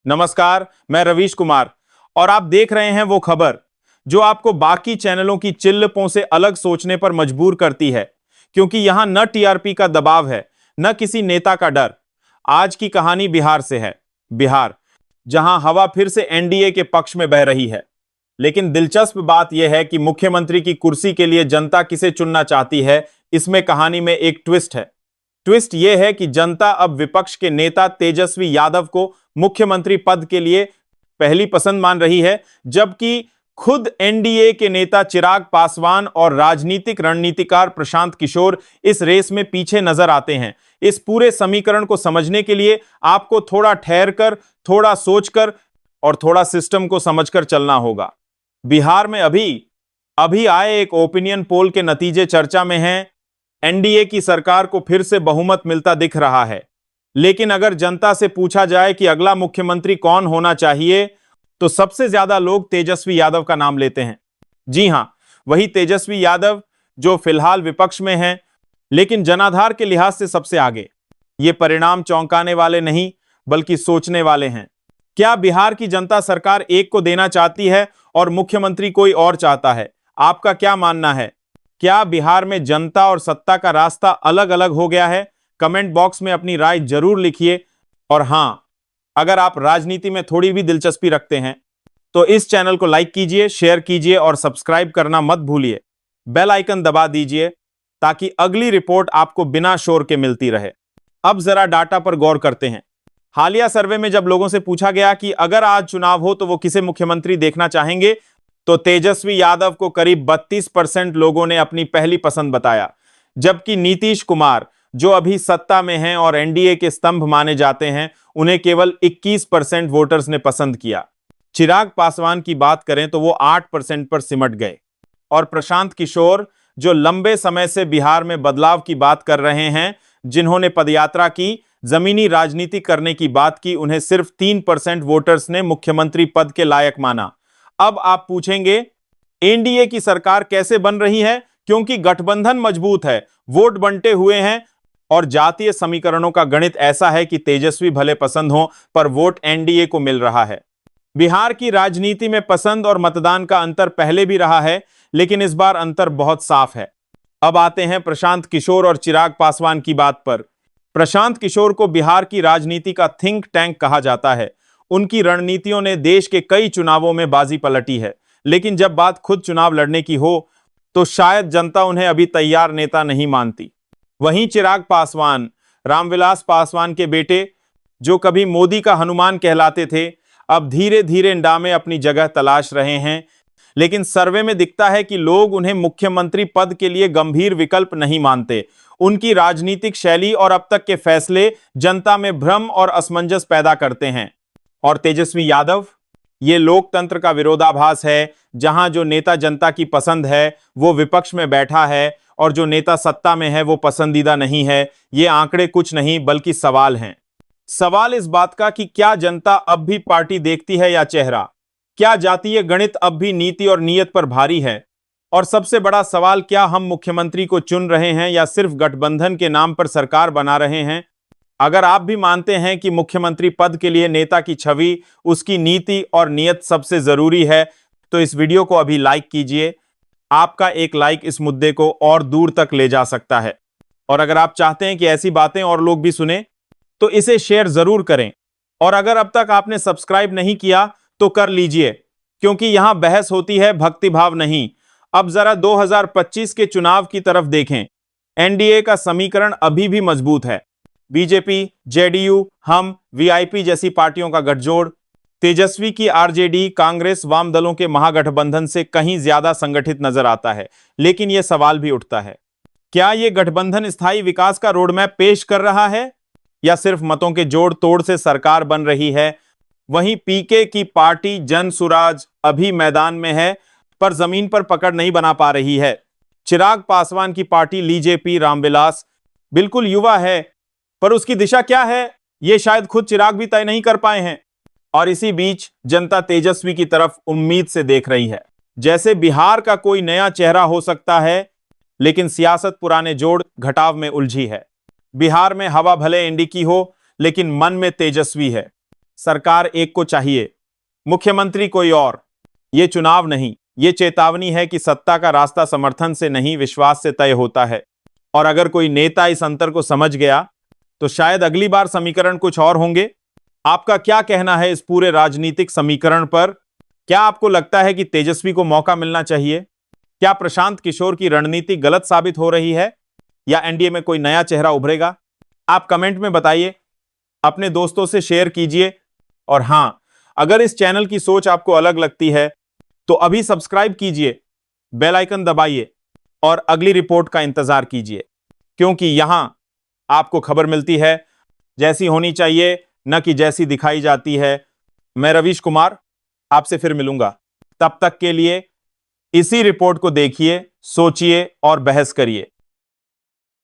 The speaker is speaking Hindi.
नमस्कार, मैं रवीश कुमार और आप देख रहे हैं वो खबर जो आपको बाकी चैनलों की चिल्लपों से अलग सोचने पर मजबूर करती है, क्योंकि यहां न टीआरपी का दबाव है, न किसी नेता का डर। आज की कहानी बिहार से है। बिहार, जहां हवा फिर से एनडीए के पक्ष में बह रही है। लेकिन दिलचस्प बात यह है कि मुख्यमंत्री की कुर्सी के लिए जनता किसे चुनना चाहती है, इसमें कहानी में एक ट्विस्ट है। ट्विस्ट यह है कि जनता अब विपक्ष के नेता तेजस्वी यादव को मुख्यमंत्री पद के लिए पहली पसंद मान रही है, जबकि खुद एनडीए के नेता चिराग पासवान और राजनीतिक रणनीतिकार प्रशांत किशोर इस रेस में पीछे नजर आते हैं। इस पूरे समीकरण को समझने के लिए आपको थोड़ा ठहरकर, थोड़ा सोचकर और थोड़ा सिस्टम को समझकर चलना होगा। बिहार में अभी अभी आए एक ओपिनियन पोल के नतीजे चर्चा में हैं। एनडीए की सरकार को फिर से बहुमत मिलता दिख रहा है, लेकिन अगर जनता से पूछा जाए कि अगला मुख्यमंत्री कौन होना चाहिए, तो सबसे ज्यादा लोग तेजस्वी यादव का नाम लेते हैं। जी हां, वही तेजस्वी यादव जो फिलहाल विपक्ष में हैं, लेकिन जनाधार के लिहाज से सबसे आगे। ये परिणाम चौंकाने वाले नहीं, बल्कि सोचने वाले हैं। क्या बिहार की जनता सरकार एक को देना चाहती है और मुख्यमंत्री कोई और चाहता है? आपका क्या मानना है? क्या बिहार में जनता और सत्ता का रास्ता अलग अलग हो गया है? कमेंट बॉक्स में अपनी राय जरूर लिखिए। और हां, अगर आप राजनीति में थोड़ी भी दिलचस्पी रखते हैं तो इस चैनल को लाइक कीजिए, शेयर कीजिए और सब्सक्राइब करना मत भूलिए। बेल आइकन दबा दीजिए ताकि अगली रिपोर्ट आपको बिना शोर के मिलती रहे। अब जरा डाटा पर गौर करते हैं। हालिया सर्वे में जब लोगों से पूछा गया कि अगर आज चुनाव हो तो वो किसे मुख्यमंत्री देखना चाहेंगे, तो तेजस्वी यादव को करीब 32% लोगों ने अपनी पहली पसंद बताया, जबकि नीतीश कुमार जो अभी सत्ता में हैं और एनडीए के स्तंभ माने जाते हैं, उन्हें केवल 21% वोटर्स ने पसंद किया। चिराग पासवान की बात करें तो वो 8% पर सिमट गए। और प्रशांत किशोर, जो लंबे समय से बिहार में बदलाव की बात कर रहे हैं, जिन्होंने पदयात्रा की, जमीनी राजनीति करने की बात की, उन्हें सिर्फ 3% वोटर्स ने मुख्यमंत्री पद के लायक माना। अब आप पूछेंगे, एनडीए की सरकार कैसे बन रही है? क्योंकि गठबंधन मजबूत है, वोट बंटे हुए हैं और जातीय समीकरणों का गणित ऐसा है कि तेजस्वी भले पसंद हो, पर वोट एनडीए को मिल रहा है। बिहार की राजनीति में पसंद और मतदान का अंतर पहले भी रहा है, लेकिन इस बार अंतर बहुत साफ है। अब आते हैं प्रशांत किशोर और चिराग पासवान की बात पर। प्रशांत किशोर को बिहार की राजनीति का थिंक टैंक कहा जाता है। उनकी रणनीतियों ने देश के कई चुनावों में बाजी पलटी है, लेकिन जब बात खुद चुनाव लड़ने की हो तो शायद जनता उन्हें अभी तैयार नेता नहीं मानती। वहीं चिराग पासवान, रामविलास पासवान के बेटे, जो कभी मोदी का हनुमान कहलाते थे, अब धीरे धीरे इंडा में अपनी जगह तलाश रहे हैं। लेकिन सर्वे में दिखता है कि लोग उन्हें मुख्यमंत्री पद के लिए गंभीर विकल्प नहीं मानते। उनकी राजनीतिक शैली और अब तक के फैसले जनता में भ्रम और असमंजस पैदा करते हैं। और तेजस्वी यादव, ये लोकतंत्र का विरोधाभास है, जहां जो नेता जनता की पसंद है वो विपक्ष में बैठा है और जो नेता सत्ता में है वो पसंदीदा नहीं है। ये आंकड़े कुछ नहीं बल्कि सवाल हैं। सवाल इस बात का कि क्या जनता अब भी पार्टी देखती है या चेहरा? क्या जातीय गणित अब भी नीति और नीयत पर भारी है? और सबसे बड़ा सवाल, क्या हम मुख्यमंत्री को चुन रहे हैं या सिर्फ गठबंधन के नाम पर सरकार बना रहे हैं? अगर आप भी मानते हैं कि मुख्यमंत्री पद के लिए नेता की छवि, उसकी नीति और नीयत सबसे जरूरी है, तो इस वीडियो को अभी लाइक कीजिए। आपका एक लाइक इस मुद्दे को और दूर तक ले जा सकता है। और अगर आप चाहते हैं कि ऐसी बातें और लोग भी सुने, तो इसे शेयर जरूर करें। और अगर अब तक आपने सब्सक्राइब नहीं किया तो कर लीजिए, क्योंकि यहां बहस होती है, भक्तिभाव नहीं। अब जरा 2025 के चुनाव की तरफ देखें। एनडीए का समीकरण अभी भी मजबूत है। बीजेपी, जेडीयू, हम, वीआईपी जैसी पार्टियों का गठजोड़, तेजस्वी की आरजेडी, कांग्रेस, वाम दलों के महागठबंधन से कहीं ज्यादा संगठित नजर आता है। लेकिन यह सवाल भी उठता है, क्या यह गठबंधन स्थायी विकास का रोडमैप पेश कर रहा है या सिर्फ मतों के जोड़ तोड़ से सरकार बन रही है? वहीं पीके की पार्टी जन सुराज अभी मैदान में है, पर जमीन पर पकड़ नहीं बना पा रही है। चिराग पासवान की पार्टी लीजेपी, रामविलास, बिल्कुल युवा है, पर उसकी दिशा क्या है यह शायद खुद चिराग भी तय नहीं कर पाए हैं। और इसी बीच जनता तेजस्वी की तरफ उम्मीद से देख रही है, जैसे बिहार का कोई नया चेहरा हो सकता है। लेकिन सियासत पुराने जोड़ घटाव में उलझी है। बिहार में हवा भले एनडी की हो, लेकिन मन में तेजस्वी है। सरकार एक को चाहिए, मुख्यमंत्री कोई और। ये चुनाव नहीं, ये चेतावनी है कि सत्ता का रास्ता समर्थन से नहीं, विश्वास से तय होता है। और अगर कोई नेता इस अंतर को समझ गया तो शायद अगली बार समीकरण कुछ और होंगे। आपका क्या कहना है इस पूरे राजनीतिक समीकरण पर? क्या आपको लगता है कि तेजस्वी को मौका मिलना चाहिए? क्या प्रशांत किशोर की रणनीति गलत साबित हो रही है, या एनडीए में कोई नया चेहरा उभरेगा? आप कमेंट में बताइए, अपने दोस्तों से शेयर कीजिए। और हां, अगर इस चैनल की सोच आपको अलग लगती है तो अभी सब्सक्राइब कीजिए, बेल आइकन दबाइए और अगली रिपोर्ट का इंतजार कीजिए, क्योंकि यहां आपको खबर मिलती है जैसी होनी चाहिए, न कि जैसी दिखाई जाती है। मैं रवीश कुमार आपसे फिर मिलूंगा। तब तक के लिए इसी रिपोर्ट को देखिए, सोचिए और बहस करिए।